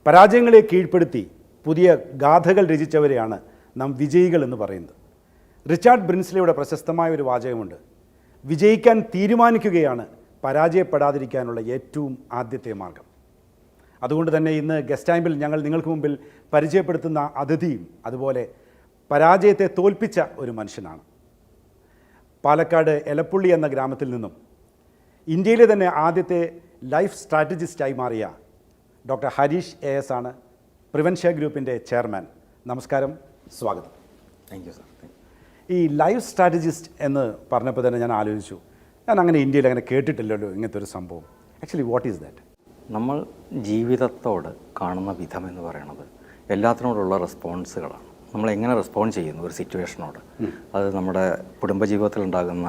പരാജയങ്ങളെ കീഴ്പ്പെടുത്തി പുതിയ ഗാഥകൾ രചിച്ചവരെയാണ് നാം വിജയികൾ എന്ന് പറയുന്നത്. റിച്ചാർഡ് ബ്രിൻസ്ലിയുടെ പ്രശസ്തമായ ഒരു വാചകമുണ്ട്: വിജയിക്കാൻ തീരുമാനിക്കുകയാണ് പരാജയപ്പെടാതിരിക്കാനുള്ള ഏറ്റവും ആദ്യത്തെ മാർഗം. അതുകൊണ്ട് തന്നെ ഇന്ന് ഗസ്റ്റ് ടൈമിൽ ഞങ്ങൾ നിങ്ങൾക്ക് മുമ്പിൽ പരിചയപ്പെടുത്തുന്ന അതിഥിയും അതുപോലെ പരാജയത്തെ തോൽപ്പിച്ച ഒരു മനുഷ്യനാണ്. പാലക്കാട് എലപ്പുള്ളി എന്ന ഗ്രാമത്തിൽ നിന്നും ഇന്ത്യയിലെ തന്നെ ആദ്യത്തെ ലൈഫ് സ്ട്രാറ്റജിസ്റ്റായി മാറിയ ഡോക്ടർ ഹരീഷ് AS ആണ് പ്രിവൻഷ്യ ഗ്രൂപ്പിൻ്റെ ചെയർമാൻ. നമസ്കാരം, സ്വാഗതം. Thank you sir. ഈ ലൈഫ് സ്ട്രാറ്റജിസ്റ്റ് എന്ന് പറഞ്ഞപ്പോൾ തന്നെ ഞാൻ ആലോചിച്ചു, ഞാൻ അങ്ങനെ ഇന്ത്യയിൽ അങ്ങനെ കേട്ടിട്ടില്ലല്ലോ ഇങ്ങനത്തെ ഒരു സംഭവം. Actually what is that? നമ്മൾ ജീവിതത്തോട് കാണുന്ന വിധം എന്ന് പറയുന്നത് എല്ലാത്തിനോടുള്ള റെസ്പോൺസുകളാണ്. നമ്മൾ എങ്ങനെ റെസ്പോണ്ട് ചെയ്യുന്നു ഒരു സിറ്റുവേഷനോട്, അത് നമ്മുടെ കുടുംബജീവിതത്തിലുണ്ടാകുന്ന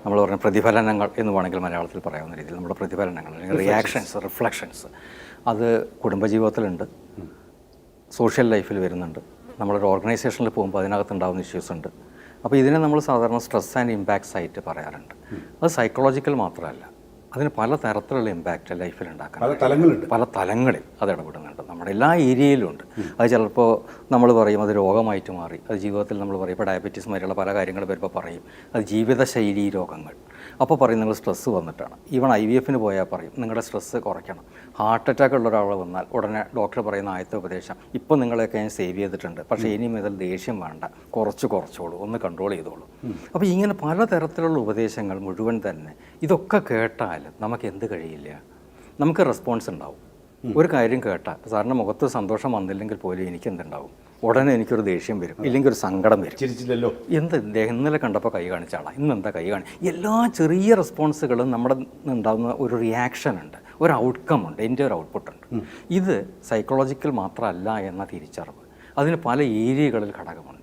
നമ്മൾ പറഞ്ഞ പ്രതിഫലനങ്ങൾ എന്ന് വേണമെങ്കിൽ മലയാളത്തിൽ പറയാവുന്ന രീതിയിൽ നമ്മുടെ പ്രതിഫലനങ്ങൾ അല്ലെങ്കിൽ റിയാക്ഷൻസ്, റിഫ്ലക്ഷൻസ്, അത് കുടുംബജീവിതത്തിലുണ്ട്, സോഷ്യൽ ലൈഫിൽ വരുന്നുണ്ട്, നമ്മളൊരു ഓർഗനൈസേഷനിൽ പോകുമ്പോൾ അതിനകത്തുണ്ടാകുന്ന ഇഷ്യൂസ് ഉണ്ട്. അപ്പോൾ ഇതിനെ നമ്മൾ സാധാരണ സ്ട്രെസ് ആൻഡ് ഇമ്പാക്ട്സ് ആയിട്ട് പറയാറുണ്ട്. അത് സൈക്കോളജിക്കൽ മാത്രമല്ല, അതിന് പല തരത്തിലുള്ള ഇമ്പാക്റ്റ് ലൈഫിൽ ഉണ്ടാക്കാൻ പല തലങ്ങളിൽ അത് ഇടപെടുന്നുണ്ട്. നമ്മുടെ എല്ലാ ഏരിയയിലും ഉണ്ട്. അത് ചിലപ്പോൾ നമ്മൾ പറയും അത് രോഗമായിട്ട് മാറി, അത് ജീവിതത്തിൽ നമ്മൾ പറയും, ഇപ്പോൾ ഡയബറ്റീസ് മാതിരിയുള്ള പല കാര്യങ്ങൾ വരുമ്പോൾ പറയും അത് ജീവിതശൈലി രോഗങ്ങൾ. അപ്പോൾ പറയും നിങ്ങൾ സ്ട്രെസ്സ് വന്നിട്ടാണ്. ഈവൺ IVFന് പോയാൽ പറയും നിങ്ങളുടെ സ്ട്രെസ്സ് കുറയ്ക്കണം. ഹാർട്ട് അറ്റാക്ക് ഉള്ള ഒരാൾ വന്നാൽ ഉടനെ ഡോക്ടർ പറയുന്ന ആദ്യത്തെ ഉപദേശം, ഇപ്പോൾ നിങ്ങളെയൊക്കെ ഞാൻ സേവ് ചെയ്തിട്ടുണ്ട്, പക്ഷേ ഇനി മുതൽ ദേഷ്യം വേണ്ട, കുറച്ചോളൂ, ഒന്ന് കൺട്രോൾ ചെയ്തോളൂ. അപ്പോൾ ഇങ്ങനെ പലതരത്തിലുള്ള ഉപദേശങ്ങൾ മുഴുവൻ തന്നെ ഇതൊക്കെ കേട്ടാൽ നമുക്ക് എന്ത് കഴിയില്ല, നമുക്ക് റെസ്പോൺസ് ഉണ്ടാവും. ഒരു കാര്യം കേട്ടാൽ സാറിൻ്റെ മുഖത്ത് സന്തോഷം വന്നില്ലെങ്കിൽ പോലും എനിക്ക് എന്തുണ്ടാവും, ഉടനെ എനിക്കൊരു ദേഷ്യം വരും, ഇല്ലെങ്കിൽ ഒരു സങ്കടം വരും. ചിരിച്ചില്ലല്ലോ, ഇന്നലെ കണ്ടപ്പോൾ കൈ കാണിച്ച ആളാണ്, ഇന്നെന്താ കൈ എല്ലാ ചെറിയ റെസ്പോൺസുകളും നമ്മുടെ ഉണ്ടാകുന്ന ഒരു റിയാക്ഷൻ ഉണ്ട്, ഒരു ഔട്ട്കം ഉണ്ട്, എൻ്റെ ഒരു ഔട്ട്പുട്ടുണ്ട്. ഇത് സൈക്കോളജിക്കൽ മാത്രമല്ല എന്ന തിരിച്ചറിവ് അതിന് പല ഏരിയകളിൽ ഘടകമുണ്ട്.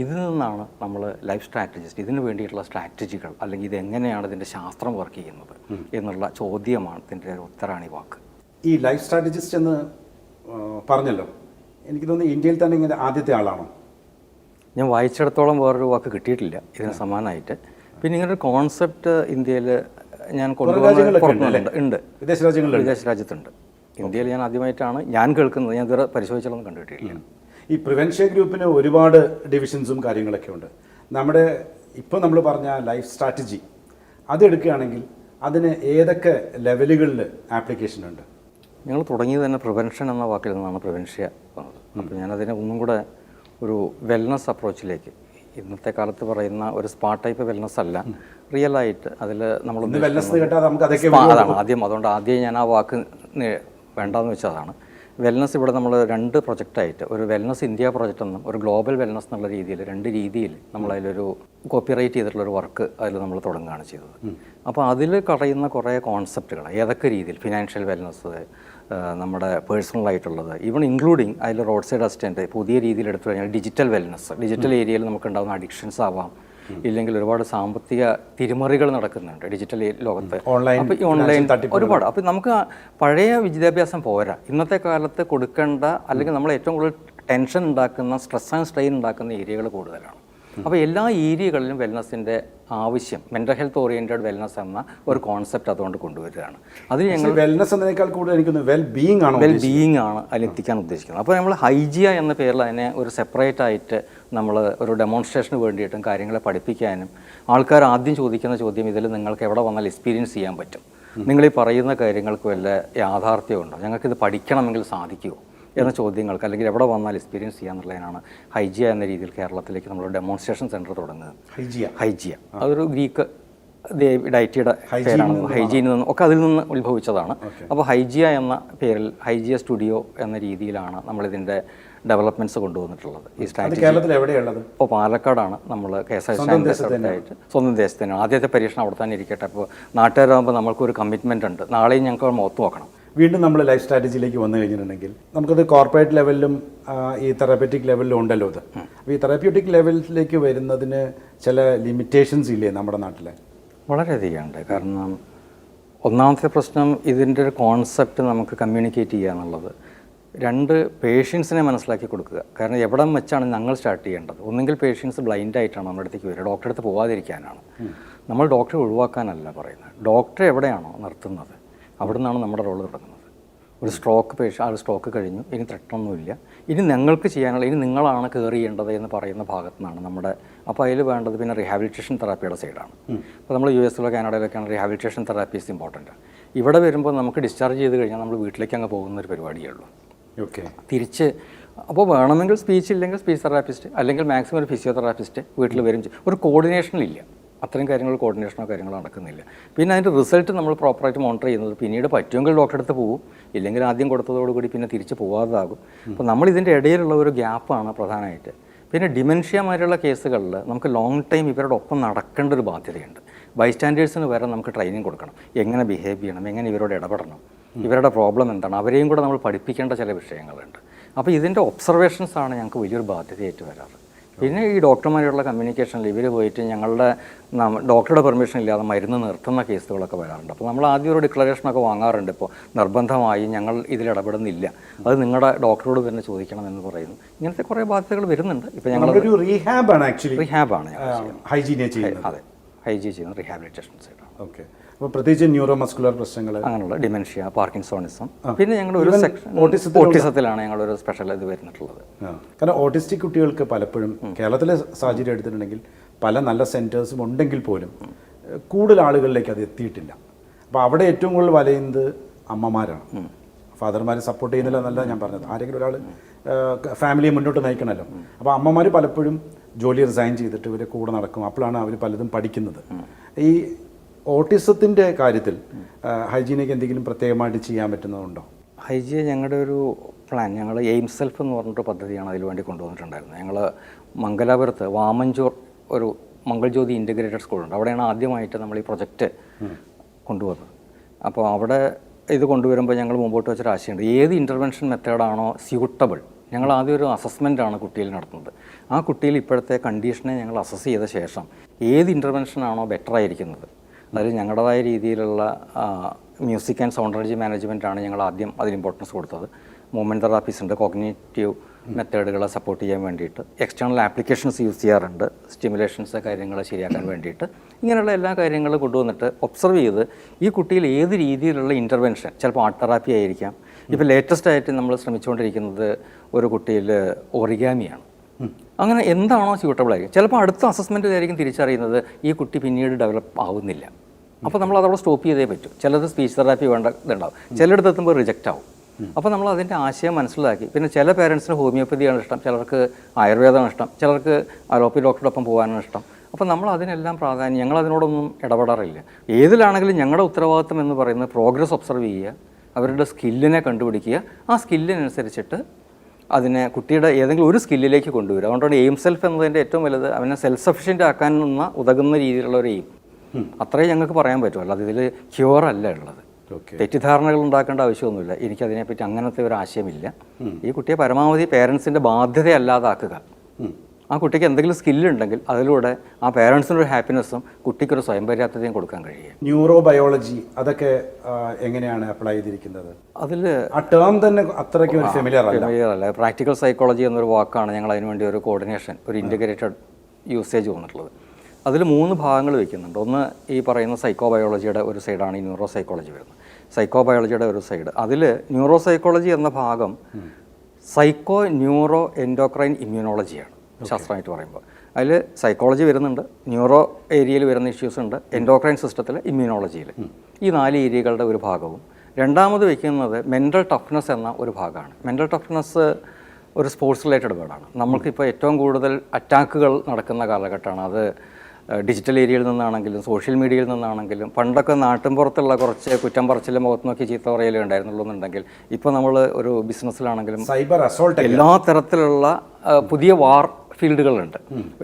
ഇതിൽ നിന്നാണ് നമ്മൾ ലൈഫ് സ്ട്രാറ്റജിസ്റ്റ് ഇതിന് വേണ്ടിയിട്ടുള്ള സ്ട്രാറ്റജികൾ അല്ലെങ്കിൽ ഇതെങ്ങനെയാണ് ഇതിൻ്റെ ശാസ്ത്രം വർക്ക് ചെയ്യുന്നത് എന്നുള്ള ചോദ്യമാണ് ഇതിൻ്റെ ഉത്തരാണി വാക്ക്. ഈ ലൈഫ് സ്ട്രാറ്റജിസ്റ്റ് എന്ന് പറഞ്ഞല്ലോ, എനിക്ക് തോന്നുന്നു ഇന്ത്യയിൽ തന്നെ ഇങ്ങനെ ആദ്യത്തെ ആളാണോ? ഞാൻ വായിച്ചിടത്തോളം വേറൊരു വാക്ക് കിട്ടിയിട്ടില്ല ഇതിന് സമാനമായിട്ട്. പിന്നെ ഇങ്ങനൊരു കോൺസെപ്റ്റ് ഇന്ത്യയിൽ ഞാൻ കൊണ്ടുവന്നിട്ടുണ്ട്, വിദേശ രാജ്യത്തുണ്ട്. ഇന്ത്യയിൽ ഞാൻ ആദ്യമായിട്ടാണ് ഞാൻ കേൾക്കുന്നത്, ഞാൻ ഇതുവരെ പരിശോധിച്ചാലൊന്നും കണ്ടുകിട്ടിയില്ല. ഈ പ്രിവൻഷ്യ ഗ്രൂപ്പിന് ഒരുപാട് ഡിവിഷൻസും കാര്യങ്ങളൊക്കെ ഉണ്ട്. നമ്മുടെ ഇപ്പോൾ നമ്മൾ പറഞ്ഞ ലൈഫ് സ്ട്രാറ്റജി അതെടുക്കുകയാണെങ്കിൽ അതിന് ഏതൊക്കെ ലെവലുകളിൽ ആപ്ലിക്കേഷൻ ഉണ്ട്? ഞങ്ങൾ തുടങ്ങിയത് തന്നെ പ്രിവെൻഷൻ എന്ന വാക്കിൽ നിന്നാണ് പ്രിവൻഷ്യ വന്നത്. അപ്പോൾ ഞാനതിനെ ഒന്നും കൂടെ ഒരു വെൽനസ് അപ്രോച്ചിലേക്ക്, ഇന്നത്തെ കാലത്ത് പറയുന്ന ഒരു സ്പാ ടൈപ്പ് വെൽനസ് അല്ല, റിയലായിട്ട് അതിൽ നമ്മൾ അതാണ് ആദ്യം. അതുകൊണ്ട് ആദ്യം ഞാൻ ആ വാക്ക് വേണ്ടാന്ന് വെച്ചതാണ്. വെൽനസ് ഇവിടെ നമ്മൾ 2 പ്രൊജക്റ്റായിട്ട്, ഒരു വെൽനസ് ഇന്ത്യ പ്രൊജക്റ്റ് എന്നും ഒരു ഗ്ലോബൽ വെൽനസ് എന്നുള്ള രീതിയിൽ 2 രീതിയിൽ നമ്മളതിലൊരു കോപ്പിറൈറ്റ് ചെയ്തിട്ടുള്ളൊരു വർക്ക് അതിൽ നമ്മൾ തുടങ്ങുകയാണ് ചെയ്തത്. അപ്പോൾ അതിൽ പറയുന്ന കുറേ കോൺസെപ്റ്റുകൾ ഏതൊക്കെ രീതിയിൽ, ഫിനാൻഷ്യൽ വെൽനസ്, നമ്മുടെ പേഴ്സണലായിട്ടുള്ളത്, ഈവൺ ഇൻക്ലൂഡിങ് അതിൽ റോഡ് സൈഡ് അസിസ്റ്റൻറ്റ്, പുതിയ രീതിയിൽ എടുത്തു കഴിഞ്ഞാൽ ഡിജിറ്റൽ വെൽനസ്, ഡിജിറ്റൽ ഏരിയയിൽ നമുക്കുണ്ടാകുന്ന അഡിക്ഷൻസ് ആവാം, ഇല്ലെങ്കിൽ ഒരുപാട് സാമ്പത്തിക തിരിമറികൾ നടക്കുന്നുണ്ട് ഡിജിറ്റൽ ലോകത്ത്. അപ്പോൾ ഈ ഓൺലൈൻ ഒരുപാട്. അപ്പോൾ നമുക്ക് പഴയ വിദ്യാഭ്യാസം പോരാ, ഇന്നത്തെ കാലത്ത് കൊടുക്കേണ്ട അല്ലെങ്കിൽ നമ്മൾ ഏറ്റവും കൂടുതൽ ടെൻഷൻ ഉണ്ടാക്കുന്ന, സ്ട്രെസ് ആൻഡ് സ്ട്രെയിൻ ഉണ്ടാക്കുന്ന ഏരിയകൾ കൂടുതലാണ്. അപ്പോൾ എല്ലാ ഏരിയകളിലും വെൽനസിൻ്റെ ആവശ്യം, മെൻ്റൽ ഹെൽത്ത് ഓറിയൻറ്റഡ് വെൽനസ് എന്ന ഒരു കോൺസെപ്റ്റ് അതുകൊണ്ട് കൊണ്ടുവരികയാണ്. അതിന് ഞങ്ങൾ വെൽനസ് എന്നതിനേക്കാൾ കൂടുതൽ എനിക്ക് വെൽ ബീയിങ് ആണ് അതിലെത്തിക്കാൻ ഉദ്ദേശിക്കുന്നത്. അപ്പോൾ നമ്മൾ ഹൈജിയ എന്ന പേരിൽ അതിനെ ഒരു സെപ്പറേറ്റ് ആയിട്ട് നമ്മൾ ഒരു ഡെമോൺസ്ട്രേഷന് വേണ്ടിയിട്ടും കാര്യങ്ങളെ പഠിപ്പിക്കാനും, ആൾക്കാർ ആദ്യം ചോദിക്കുന്ന ചോദ്യം ഇതിൽ നിങ്ങൾക്ക് എവിടെ വന്നാൽ എക്സ്പീരിയൻസ് ചെയ്യാൻ പറ്റും, നിങ്ങൾ ഈ പറയുന്ന കാര്യങ്ങൾക്ക് വല്ല യാഥാർത്ഥ്യമുണ്ടോ, ഞങ്ങൾക്കിത് പഠിക്കണമെങ്കിൽ സാധിക്കുമോ എന്ന ചോദ്യങ്ങൾക്ക്, അല്ലെങ്കിൽ എവിടെ വന്നാൽ എക്സ്പീരിയൻസ് ചെയ്യാന്നുള്ളതിനാണ് ഹൈജിയ എന്ന രീതിയിൽ കേരളത്തിലേക്ക് നമ്മൾ ഡെമോൺസ്ട്രേഷൻ സെൻറ്റർ തുടങ്ങുന്നത്. ഹൈജിയ അതൊരു ഗ്രീക്ക് ഡയറ്റിയുടെ പേരാണ്, ഹൈജീനിൽ നിന്ന് ഒക്കെ അതിൽ നിന്ന് ഉത്ഭവിച്ചതാണ്. അപ്പോൾ ഹൈജിയ എന്ന പേരിൽ ഹൈജിയ സ്റ്റുഡിയോ എന്ന രീതിയിലാണ് നമ്മളിതിൻ്റെ ഡെവലപ്മെൻറ്റ്സ് കൊണ്ടുവന്നിട്ടുള്ളത്. ഈ സ്ട്രാറ്റജി കേരളത്തിൽ എവിടെയുള്ളത്? ഇപ്പോൾ പാലക്കാടാണ്. നമ്മൾ KSRTC സ്വന്തം ദേശത്തിനാണ്. ആദ്യത്തെ പരീക്ഷണം അവിടെ തന്നെ ഇരിക്കട്ടെ. അപ്പോൾ നാട്ടുകാരാകുമ്പോൾ നമ്മൾക്കൊരു കമ്മിറ്റ്മെൻ്റ് ഉണ്ട്, നാളെയും ഞങ്ങൾക്ക് മുഖത്ത് നോക്കണം. വീണ്ടും നമ്മൾ ലൈഫ് സ്ട്രാറ്റജിയിലേക്ക് വന്നു കഴിഞ്ഞിട്ടുണ്ടെങ്കിൽ നമുക്കത് കോർപ്പറേറ്റ് ലെവലിലും ഈ തെറാപ്യൂട്ടിക് ലെവലിലും ഉണ്ടല്ലോ ഇത്. അപ്പോൾ ഈ തെറാപ്യൂട്ടിക് ലെവലിലേക്ക് വരുന്നതിന് ചില ലിമിറ്റേഷൻസ് ഇല്ലേ നമ്മുടെ നാട്ടിൽ? വളരെയധികം ഉണ്ട്. കാരണം ഒന്നാമത്തെ പ്രശ്നം ഇതിൻ്റെ ഒരു കോൺസെപ്റ്റ് നമുക്ക് കമ്മ്യൂണിക്കേറ്റ് ചെയ്യുക എന്നുള്ളത്. 2 പേഷ്യൻസിനെ മനസ്സിലാക്കി കൊടുക്കുക. കാരണം എവിടെ വെച്ചാണ് ഞങ്ങൾ സ്റ്റാർട്ട് ചെയ്യേണ്ടത്? ഒന്നെങ്കിൽ പേഷ്യൻസ് ബ്ലൈൻഡായിട്ടാണ് നമ്മുടെ അടുത്തേക്ക് വരിക, ഡോക്ടറെ അടുത്ത് പോകാതിരിക്കാനാണ്. നമ്മൾ ഡോക്ടറെ ഒഴിവാക്കാനല്ല പറയുന്നത്, ഡോക്ടറെ എവിടെയാണോ നിർത്തുന്നത് അവിടെ നിന്നാണ് നമ്മുടെ റോള് തുടങ്ങുന്നത്. ഒരു സ്ട്രോക്ക് കഴിഞ്ഞു, ഇനി ത്രെട്ടൊന്നുമില്ല, ഇനി ഞങ്ങൾക്ക് ചെയ്യാനുള്ള, ഇനി നിങ്ങളാണ് കെയർ ചെയ്യേണ്ടത് എന്ന് പറയുന്ന ഭാഗത്തു നിന്നാണ് നമ്മുടെ. അപ്പോൾ അതിൽ വേണ്ടത് പിന്നെ റീഹാബിലിറ്റേഷൻ തെറാപ്പിയുടെ സൈഡാണ്. അപ്പോൾ നമ്മൾ US കാനഡയിലൊക്കെയാണ് റീഹാബിലിറ്റേഷൻ തെറാപ്പീസ് ഇമ്പോർട്ടൻറ്റ്. ഇവിടെ വരുമ്പോൾ നമുക്ക് ഡിസ്ചാർജ് ചെയ്ത് കഴിഞ്ഞാൽ നമ്മൾ വീട്ടിലേക്ക് അങ്ങ് പോകുന്ന ഒരു പരിപാടിയേ ഉള്ളൂ. ഓക്കെ. തിരിച്ച് അപ്പോൾ വേണമെങ്കിൽ സ്പീച്ച് ഇല്ലെങ്കിൽ സ്പീച്ച് തെറാപ്പിസ്റ്റ്, അല്ലെങ്കിൽ മാക്സിമം ഒരു ഫിസിയോതെറാപ്പിസ്റ്റ് വീട്ടിൽ വരും. ഒരു കോർഡിനേഷനില്ല, അത്രയും കാര്യങ്ങളോ നടക്കുന്നില്ല. പിന്നെ അതിൻ്റെ റിസൾട്ട് നമ്മൾ പ്രോപ്പറായിട്ട് മോണിറ്റർ ചെയ്യുന്നത് പിന്നീട് പറ്റുമെങ്കിൽ ഡോക്ടറെ അടുത്ത് പോകും, ഇല്ലെങ്കിൽ ആദ്യം കൊടുത്തതോടുകൂടി പിന്നെ തിരിച്ച് പോകാതാകും. അപ്പോൾ നമ്മൾ ഇതിൻ്റെ ഇടയിലുള്ള ഒരു ഗ്യാപ്പാണ് പ്രധാനമായിട്ട്. പിന്നെ ഡിമെൻഷ്യ മാതിരിയുള്ള കേസുകളിൽ നമുക്ക് ലോങ് ടൈം ഇവരുടെ ഒപ്പം നടക്കേണ്ട ഒരു ബാധ്യതയുണ്ട്. ബൈസ്റ്റാൻഡേഴ്സിന് വരെ നമുക്ക് ട്രെയിനിങ് കൊടുക്കണം, എങ്ങനെ ബിഹേവ് ചെയ്യണം, എങ്ങനെ ഇവരോട് ഇടപെടണം, ഇവരുടെ പ്രോബ്ലം എന്താണ്, അവരെയും കൂടെ നമ്മൾ പഠിപ്പിക്കേണ്ട ചില വിഷയങ്ങളുണ്ട്. അപ്പോൾ ഇതിൻ്റെ ഒബ്സർവേഷൻസാണ് ഞങ്ങൾക്ക് വലിയൊരു ബാധ്യതയായിട്ട് വരാറ്. പിന്നെ ഈ ഡോക്ടർമാരുള്ള കമ്മ്യൂണിക്കേഷനിൽ ഇവർ പോയിട്ട് ഞങ്ങളുടെ ഡോക്ടറുടെ പെർമിഷൻ ഇല്ലാതെ മരുന്ന് നിർത്തുന്ന കേസുകളൊക്കെ വരാറുണ്ട്. അപ്പോൾ നമ്മൾ ആദ്യം ഒരു ഡിക്ലറേഷനൊക്കെ വാങ്ങാറുണ്ട്, ഇപ്പോൾ നിർബന്ധമായി ഞങ്ങൾ ഇതിൽ ഇടപെടുന്നില്ല, അത് നിങ്ങളുടെ ഡോക്ടറോട് തന്നെ ചോദിക്കണം എന്ന് പറയുന്നു. ഇങ്ങനത്തെ കുറേ ബാധ്യതകൾ വരുന്നുണ്ട്. ഇപ്പോൾ ഞങ്ങളൊരു റീഹാബാണ് അതെ, ഹൈജീൻ ചെയ്യുന്ന റീഹാബിലിറ്റേഷൻ സൈഡാണ്. ഓക്കെ. അപ്പോൾ പ്രത്യേകിച്ച് ന്യൂറോ മസ്കുലർ പ്രശ്നങ്ങൾ, അങ്ങനെയുള്ള ഡിമെൻഷ്യ, പാർക്കിൻസോണിസം, പിന്നെ ഞങ്ങൾ ഒരു സെക്ഷൻ ഓട്ടിസത്തിലാണ് ഞങ്ങളൊരു സ്പെഷ്യൽ ഇത് വരുന്നിട്ടുള്ളത്. കാരണം ഓട്ടിസ്റ്റിക് കുട്ടികൾക്ക് പലപ്പോഴും കേരളത്തിലെ സാഹചര്യം എടുത്തിട്ടുണ്ടെങ്കിൽ പല നല്ല സെൻറ്റേഴ്സും ഉണ്ടെങ്കിൽ പോലും കൂടുതൽ ആളുകളിലേക്ക് അത് എത്തിയിട്ടില്ല. അപ്പോൾ അവിടെ ഏറ്റവും കൂടുതൽ വലയുന്നത് അമ്മമാരാണ്. ഫാദർമാർ സപ്പോർട്ട് ചെയ്യുന്നില്ല എന്നല്ല ഞാൻ പറഞ്ഞത്, ആരെങ്കിലും ഒരാൾ ഫാമിലിയെ മുന്നോട്ട് നയിക്കണമല്ലോ. അപ്പോൾ അമ്മമാർ പലപ്പോഴും ജോലി റിസൈൻ ചെയ്തിട്ട് ഇവരെ കൂടെ നടക്കും. അപ്പോഴാണ് അവർ പലതും പഠിക്കുന്നത്. ഈ ഓട്ടിസത്തിൻ്റെ കാര്യത്തിൽ ഹൈജീനയ്ക്ക് എന്തെങ്കിലും പ്രത്യേകമായിട്ട് ചെയ്യാൻ പറ്റുന്നതുണ്ടോ? ഹൈജീൻ ഞങ്ങളുടെ ഒരു പ്ലാൻ, ഞങ്ങൾ എയിം സെൽഫ് എന്ന് പറഞ്ഞിട്ട് പദ്ധതിയാണ് അതിൽ വേണ്ടി കൊണ്ടുവന്നിട്ടുണ്ടായിരുന്നത്. ഞങ്ങൾ മംഗലാപുരത്ത് വാമഞ്ചൂർ ഒരു മംഗൾജ്യോതി ഇൻ്റഗ്രേറ്റഡ് സ്കൂളുണ്ട്, അവിടെയാണ് ആദ്യമായിട്ട് നമ്മൾ ഈ പ്രൊജക്റ്റ് കൊണ്ടുവന്നത്. അപ്പോൾ അവിടെ ഇത് കൊണ്ടുവരുമ്പോൾ ഞങ്ങൾ മുമ്പോട്ട് വെച്ചൊരു ആശയമുണ്ട്, ഏത് ഇൻ്റർവെൻഷൻ മെത്തേഡാണോ സ്യൂട്ടബിൾ. ഞങ്ങൾ ആദ്യം ഒരു അസസ്മെൻ്റാണ് കുട്ടിയിൽ നടത്തുന്നത്. ആ കുട്ടിയിൽ ഇപ്പോഴത്തെ കണ്ടീഷനെ ഞങ്ങൾ അസസ് ചെയ്ത ശേഷം ഏത് ഇൻ്റർവെൻഷനാണോ ബെറ്റർ ആയിരിക്കുന്നത്, അതിൽ ഞങ്ങളുടേതായ രീതിയിലുള്ള മ്യൂസിക് ആൻഡ് സൗണ്ട് എനർജി മാനേജ്മെൻറ്റാണ് ഞങ്ങൾ ആദ്യം അതിന് ഇമ്പോർട്ടൻസ് കൊടുത്തത്. മൂവ്മെൻറ്റ് തെറാപ്പീസ് ഉണ്ട്, കോഗ്നേറ്റീവ് മെത്തേഡുകളെ സപ്പോർട്ട് ചെയ്യാൻ വേണ്ടിയിട്ട് എക്സ്റ്റേണൽ ആപ്ലിക്കേഷൻസ് യൂസ് ചെയ്യാറുണ്ട്, സ്റ്റിമുലേഷൻസ് കാര്യങ്ങൾ ശരിയാക്കാൻ വേണ്ടിയിട്ട്. ഇങ്ങനെയുള്ള എല്ലാ കാര്യങ്ങളും കൊണ്ടുവന്നിട്ട് ഒബ്സർവ് ചെയ്ത് ഈ കുട്ടിയിൽ ഏത് രീതിയിലുള്ള ഇൻ്റർവെൻഷൻ, ചിലപ്പോൾ ആർട്ട് തെറാപ്പി ആയിരിക്കാം. ഇപ്പോൾ ലേറ്റസ്റ്റ് ആയിട്ട് നമ്മൾ ശ്രമിച്ചുകൊണ്ടിരിക്കുന്നത് ഒരു കുട്ടിയിൽ ഒറിഗാമിയാണ്. അങ്ങനെ എന്താണോ സ്യൂട്ടബിൾ ആയിരിക്കും. ചിലപ്പോൾ അടുത്ത അസസ്മെൻറ്റിലായിരിക്കും തിരിച്ചറിയുന്നത് ഈ കുട്ടി പിന്നീട് ഡെവലപ്പ് ആവുന്നില്ല. അപ്പോൾ നമ്മൾ അതവിടെ സ്റ്റോപ്പ് ചെയ്തേ പറ്റും. ചിലത് സ്പീച്ച് തെറാപ്പി വേണ്ട ഇതുണ്ടാവും, ചിലയിടത്ത് എത്തുമ്പോൾ റിജക്റ്റ് ആവും. അപ്പോൾ നമ്മൾ അതിൻ്റെ ആശയം മനസ്സിലാക്കി. പിന്നെ ചില പേരൻസിന് ഹോമിയോപ്പതിയാണ് ഇഷ്ടം, ചിലർക്ക് ആയുർവേദമാണ് ഇഷ്ടം, ചിലർക്ക് അലോപ്പതി ഡോക്ടറോടൊപ്പം പോകാനാണ് ഇഷ്ടം. അപ്പോൾ നമ്മൾ അതിനെല്ലാം പ്രാധാന്യം, ഞങ്ങൾ അതിനോടൊന്നും ഇടപെടാറില്ല. ഏതിലാണെങ്കിലും ഞങ്ങളുടെ ഉത്തരവാദിത്തം എന്ന് പറയുന്നത് പ്രോഗ്രസ് ഒബ്സർവ് ചെയ്യുക, അവരുടെ സ്കില്ലിനെ കണ്ടുപിടിക്കുക, ആ സ്കില്ലിനനുസരിച്ചിട്ട് അതിനെ കുട്ടിയുടെ ഏതെങ്കിലും ഒരു സ്കില്ലിലേക്ക് കൊണ്ടുവരിക. അതുകൊണ്ടാണ് എയിം സെൽഫ് എന്നതിൻ്റെ ഏറ്റവും വലുത് അവനെ സെൽഫ് സഫിഷ്യൻ്റ് ആക്കാൻ ഉതകുന്ന രീതിയിലുള്ള ഒരു എയിം. അത്രേ ഞങ്ങൾക്ക് പറയാൻ പറ്റുമല്ലോ, അതിൽ ക്യൂർ അല്ല ഉള്ളത്. തെറ്റിദ്ധാരണകൾ ഉണ്ടാക്കേണ്ട ആവശ്യമൊന്നുമില്ല. എനിക്കതിനെപ്പറ്റി അങ്ങനത്തെ ഒരു ആശയമില്ല. ഈ കുട്ടിയെ പരമാവധി പേരൻസിൻ്റെ ബാധ്യതയല്ലാതാക്കുക. ആ കുട്ടിക്ക് എന്തെങ്കിലും സ്കില്ലുണ്ടെങ്കിൽ അതിലൂടെ ആ പേരൻസിനൊരു ഹാപ്പിനെസ്സും കുട്ടിക്കൊരു സ്വയം പര്യാപ്തതയും കൊടുക്കാൻ കഴിയും. ന്യൂറോ ബയോളജി അതൊക്കെ എങ്ങനെയാണ് അപ്ലൈ ചെയ്തിരിക്കുന്നത്? അതിൽ ആ ടേം തന്നെ അത്രയ്ക്ക് ഫെമിലിയർ അല്ല. പ്രാക്ടിക്കൽ സൈക്കോളജി എന്നൊരു വാക്കാണ് ഞങ്ങൾ അതിനുവേണ്ടി ഒരു കോർഡിനേഷൻ, ഒരു ഇൻ്റഗ്രേറ്റഡ് യൂസേജ് വന്നിട്ടുള്ളത്. അതിൽ 3 ഭാഗങ്ങൾ വയ്ക്കുന്നുണ്ട്. ഒന്ന് ഈ പറയുന്ന സൈക്കോ ബയോളജിയുടെ ഒരു സൈഡാണ് ഈ ന്യൂറോ സൈക്കോളജി വരുന്നത്. സൈക്കോ ബയോളജിയുടെ ഒരു സൈഡ്, അതിൽ ന്യൂറോ സൈക്കോളജി എന്ന ഭാഗം സൈക്കോ ന്യൂറോ എൻഡോക്രൈൻ ഇമ്മ്യൂണോളജിയാണ് ശാസ്ത്രമായിട്ട് പറയുമ്പോൾ. അതിൽ സൈക്കോളജി വരുന്നുണ്ട്, ന്യൂറോ ഏരിയയിൽ വരുന്ന ഇഷ്യൂസ് ഉണ്ട്, എൻഡോക്രൈൻ സിസ്റ്റത്തിൽ, ഇമ്മ്യൂണോളജിയിൽ. ഈ 4 ഏരിയകളുടെ ഒരു ഭാഗവും. രണ്ടാമത് വയ്ക്കുന്നത് മെൻ്റൽ ടഫ്നെസ് എന്ന ഒരു ഭാഗമാണ്. മെൻ്റൽ ടഫ്നെസ് ഒരു സ്പോർട്സ് റിലേറ്റഡ് വേർഡാണ്. നമ്മൾക്കിപ്പോൾ ഏറ്റവും കൂടുതൽ അറ്റാക്കുകൾ നടക്കുന്ന കാലഘട്ടമാണ്. അത് ഡിജിറ്റൽ ഏരിയയിൽ നിന്നാണെങ്കിലും സോഷ്യൽ മീഡിയയിൽ നിന്നാണെങ്കിലും. പണ്ടൊക്കെ നാട്ടിൻപുറത്തുള്ള കുറച്ച് കുറ്റം പറച്ചിലും മുഖത്ത് നോക്കി ചീത്ത പറയലേ ഉണ്ടായിരുന്നുള്ളൂ എന്നുണ്ടെങ്കിൽ ഇപ്പോൾ നമ്മൾ ഒരു ബിസിനസ്സിലാണെങ്കിലും സൈബർ അസോൾട്ട് എല്ലാ തരത്തിലുള്ള പുതിയ വാർ ഫീൽഡുകളുണ്ട്.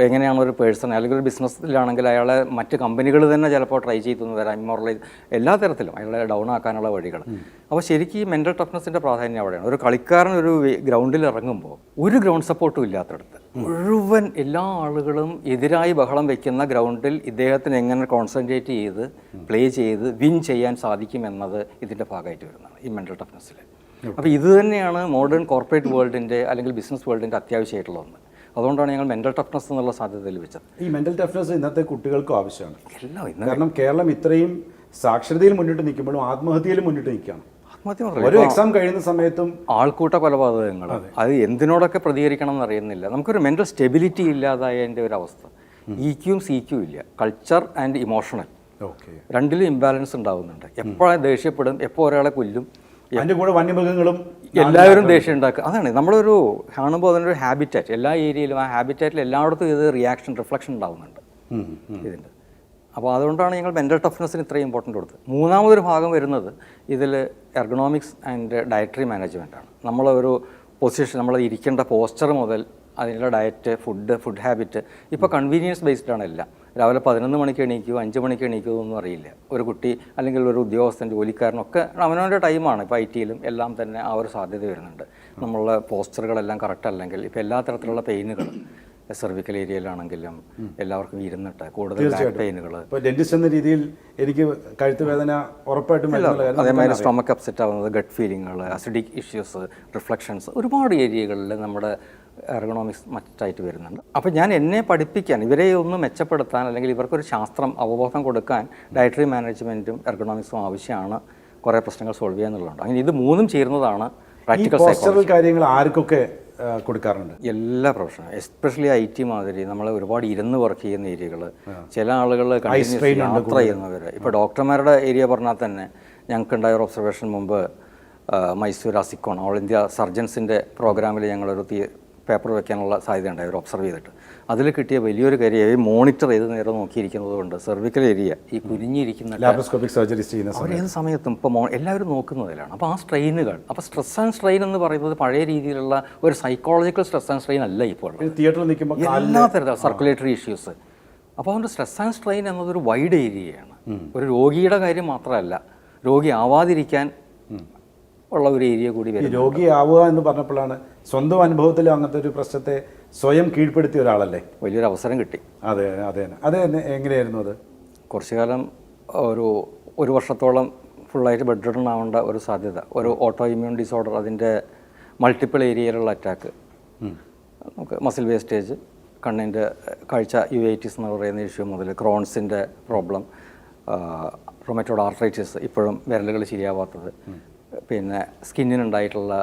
എങ്ങനെയാണ് ഒരു പേഴ്സൺ അല്ലെങ്കിൽ ഒരു ബിസിനസ്സിലാണെങ്കിൽ അയാളെ മറ്റ് കമ്പനികൾ തന്നെ ചിലപ്പോൾ ട്രൈ ചെയ്തു വരാം, ഇമ്മോറലൈസ് എല്ലാ തരത്തിലും അയാളെ ഡൗൺ ആക്കാനുള്ള വഴികൾ. അപ്പോൾ ശരിക്കും ഈ മെൻ്റൽ ടഫ്നെസ്സിൻ്റെ പ്രാധാന്യം അവിടെയാണ്. ഒരു കളിക്കാരൻ ഒരു ഗ്രൗണ്ടിൽ ഇറങ്ങുമ്പോൾ ഒരു ഗ്രൗണ്ട് സപ്പോർട്ടും ഇല്ലാത്തടത്ത് മുഴുവൻ എല്ലാ ആളുകളും എതിരായി ബഹളം വയ്ക്കുന്ന ഗ്രൗണ്ടിൽ ഇദ്ദേഹത്തിന് എങ്ങനെ കോൺസെൻട്രേറ്റ് ചെയ്ത് പ്ലേ ചെയ്ത് വിൻ ചെയ്യാൻ സാധിക്കുമെന്നത് ഇതിൻ്റെ ഭാഗമായിട്ട് വരുന്നതാണ് ഈ മെൻ്റൽ ടഫ്നെസ്സിൽ. അപ്പോൾ ഇത് തന്നെയാണ് മോഡേൺ കോർപ്പറേറ്റ് വേൾഡിൻ്റെ അല്ലെങ്കിൽ ബിസിനസ് വേൾഡിൻ്റെ അത്യാവശ്യമായിട്ടുള്ള ഒന്ന്. അതുകൊണ്ടാണ് ഞങ്ങൾ മെൻ്റൽ ടഫ്നെസ് എന്നുള്ള സാധ്യതയിൽ വെച്ചത്. ഈ മെൻ്റൽ ടഫ്നെസ് ഇന്നത്തെ കുട്ടികൾക്കും ആവശ്യമാണ്. കാരണം കേരളം ഇത്രയും സാക്ഷരതയിൽ മുന്നിട്ട് നിൽക്കുമ്പോഴും ആത്മഹത്യയിലും മുന്നിട്ട് നിൽക്കുകയാണ്. ആത്മഹത്യ ഓരോ എക്സാം കഴിയുന്ന സമയത്തും ആൾക്കൂട്ട കൊലപാതകങ്ങൾ, അത് എന്തിനോടൊക്കെ പ്രതികരിക്കണം എന്നറിയുന്നില്ല. നമുക്കൊരു മെൻ്റൽ സ്റ്റെബിലിറ്റി ഇല്ലാതായതിൻ്റെ ഒരു അവസ്ഥ. ഇക്യൂയും സിക്യൂയും ഇല്ല, കൾച്ചർ ആൻഡ് ഇമോഷണൽ രണ്ടിലും ഇംബാലൻസ് ഉണ്ടാകുന്നുണ്ട്. എപ്പോഴാണ് ദേഷ്യപ്പെടും, എപ്പോൾ ഒരാളെ കൊല്ലും, അതിൻ്റെ കൂടെ വന്യമൃഗങ്ങളും എല്ലാവരും ദേഷ്യം ഉണ്ടാക്കുക. അതാണ് നമ്മളൊരു കാണുമ്പോൾ അതിനൊരു ഹാബിറ്റാറ്റ്, എല്ലാ ഏരിയയിലും ആ ഹാബിറ്റാറ്റിൽ എല്ലായിടത്തും ഇത് റിയാക്ഷൻ റിഫ്ലക്ഷൻ ഉണ്ടാകുന്നുണ്ട് ഇതിൻ്റെ. അപ്പോൾ അതുകൊണ്ടാണ് ഞങ്ങൾ മെൻ്റൽ ടഫ്നെസ്സിന് ഇത്രയും ഇമ്പോർട്ടൻ്റ് കൊടുത്തത്. മൂന്നാമതൊരു ഭാഗം വരുന്നത് ഇതിൽ എർഗണോമിക്സ് ആൻഡ് ഡയറ്ററി മാനേജ്മെൻറ്റാണ്. നമ്മളൊരു പൊസിഷൻ, നമ്മൾ ഇരിക്കേണ്ട പോസ്ചർ മുതൽ അതിനുള്ള ഡയറ്റ്, ഫുഡ് ഹാബിറ്റ് ഇപ്പോൾ കൺവീനിയൻസ് ബേസ്ഡ് ആണ് എല്ലാം. രാവിലെ 11 മണിക്ക് എണീക്കുമോ 5 മണിക്ക് എണീക്കുമോ ഒന്നും അറിയില്ല. ഒരു കുട്ടി അല്ലെങ്കിൽ ഒരു ഉദ്യോഗസ്ഥൻ, ജോലിക്കാരനൊക്കെ അവനവൻ്റെ ടൈമാണ്. ഇപ്പോൾ IT-യിലും എല്ലാം തന്നെ ആ ഒരു സാധ്യത വരുന്നുണ്ട്. നമ്മളുടെ പോസ്ചറുകളെല്ലാം കറക്റ്റ് അല്ലെങ്കിൽ ഇപ്പോൾ എല്ലാ തരത്തിലുള്ള പെയിനുകൾ, സെർവിക്കൽ ഏരിയയിലാണെങ്കിലും എല്ലാവർക്കും ഇരുന്നിട്ട് കൂടുതൽ ബാക്ക് പെയിനുകൾ. ഇപ്പോൾ ഡെന്റിസ്റ്റ് എന്ന രീതിയിൽ എനിക്ക് കഴുത്ത് വേദന ഉറപ്പായിട്ടും അതേമാതിരി സ്റ്റൊമക്ക് അപ്സെറ്റ് ആവുന്നത്, ഗട്ട് ഫീലിങ്ങുകൾ, അസിഡിക് ഇഷ്യൂസ്, റിഫ്ലക്ഷൻസ്, ഒരുപാട് ഏരിയകളിൽ നമ്മുടെ എർഗണോമിക്സ് മറ്റായിട്ട് വരുന്നുണ്ട്. അപ്പോൾ ഞാൻ എന്നെ പഠിപ്പിക്കാൻ, ഇവരെ ഒന്ന് മെച്ചപ്പെടുത്താൻ അല്ലെങ്കിൽ ഇവർക്കൊരു ശാസ്ത്രം അവബോധം കൊടുക്കാൻ ഡയറ്ററി മാനേജ്മെൻറ്റും എർഗണോമിക്സും ആവശ്യമാണ് കുറേ പ്രശ്നങ്ങൾ സോൾവ് ചെയ്യുക എന്നുള്ളതുണ്ട്. അങ്ങനെ ഇത് മൂന്നും ചേരുന്നതാണ് പ്രാക്ടിക്കൽ സൈക്കോളജി. കാര്യങ്ങൾ ആർക്കൊക്കെ കൊടുക്കാറുണ്ട്? എല്ലാ പ്രൊഫഷനും, എസ്പെഷ്യലി IT മാതിരി നമ്മൾ ഒരുപാട് ഇരുന്ന് വർക്ക് ചെയ്യുന്ന ഏരിയകൾ, ചില ആളുകൾ യാത്ര ചെയ്യുന്നവർ. ഇപ്പോൾ ഡോക്ടർമാരുടെ ഏരിയ പറഞ്ഞാൽ തന്നെ ഞങ്ങൾക്കുണ്ടായ ഒരു ഒബ്സർവേഷൻ മുമ്പ് മൈസൂർ അസിക്കോൺ ഓൾ ഇന്ത്യ സർജൻസിൻ്റെ പ്രോഗ്രാമിൽ ഞങ്ങളൊരു പേപ്പർ വെക്കാനുള്ള സാധ്യത ഉണ്ടായി, ഒരു ഒബ്സർവ് ചെയ്തിട്ട്. അതിൽ കിട്ടിയ വലിയൊരു കാര്യം മോണിറ്റർ ചെയ്ത് നേരെ നോക്കിയിരിക്കുന്നത് കൊണ്ട് സെർവിക്കൽ ഏരിയ ഈ കുനിഞ്ഞിരിക്കുന്ന ലാപ്രോസ്കോപ്പിക് സർജറി ചെയ്യുന്ന ഏത് സമയത്തും ഇപ്പോൾ എല്ലാവരും നോക്കുന്നതിലാണ്. അപ്പോൾ ആ സ്ട്രെയിനുകൾ, അപ്പോൾ സ്ട്രെസ് ആൻഡ് സ്ട്രെയിൻ എന്ന് പറയുന്നത് പഴയ രീതിയിലുള്ള ഒരു സൈക്കോളജിക്കൽ സ്ട്രെസ് ആൻഡ് സ്ട്രെയിൻ അല്ല ഇപ്പോൾ. തിയേറ്ററിൽ നിൽക്കുമ്പോൾ എല്ലാ തരത്തിലും സർക്കുലേറ്ററി ഇഷ്യൂസ്. അപ്പോൾ അതുകൊണ്ട് സ്ട്രെസ് ആൻഡ് സ്ട്രെയിൻ എന്നതൊരു വൈഡ് ഏരിയയാണ്. ഒരു രോഗിയുടെ കാര്യം മാത്രമല്ല, രോഗി ആവാതിരിക്കാൻ ഉള്ള ഒരു ഏരിയ കൂടി വരും. രോഗിയാവുക എന്ന് പറഞ്ഞപ്പോഴാണ് സ്വന്തം അനുഭവത്തിൽ അങ്ങനത്തെ ഒരു പ്രശ്നത്തെ സ്വയം കീഴ്പ്പെടുത്തിയ ഒരാളല്ലേ? വലിയൊരു അവസരം കിട്ടി. അതെ അതെ അതെ. എങ്ങനെയായിരുന്നു അത്? കുറച്ചു കാലം ഒരു വർഷത്തോളം ഫുള്ളായിട്ട് ബെഡ് റിഡൺ ആവേണ്ട ഒരു സാധ്യത, ഒരു ഓട്ടോ ഇമ്മ്യൂൺ ഡിസോർഡർ, അതിൻ്റെ മൾട്ടിപ്പിൾ ഏരിയയിലുള്ള അറ്റാക്ക്, നമുക്ക് മസിൽ വേസ്റ്റേജ്, കണ്ണിൻ്റെ കാഴ്ച യുവൈറ്റിസ് എന്ന് പറയുന്ന ഇഷ്യൂ മുതൽ ക്രോൺസിൻ്റെ പ്രോബ്ലം, റൊമറ്റോയ്ഡ് ആർത്രൈറ്റിസ്, ഇപ്പോഴും വിരലുകൾ ശരിയാവാത്തത്, പിന്നെ സ്കിന്നിനുണ്ടായിട്ടുള്ള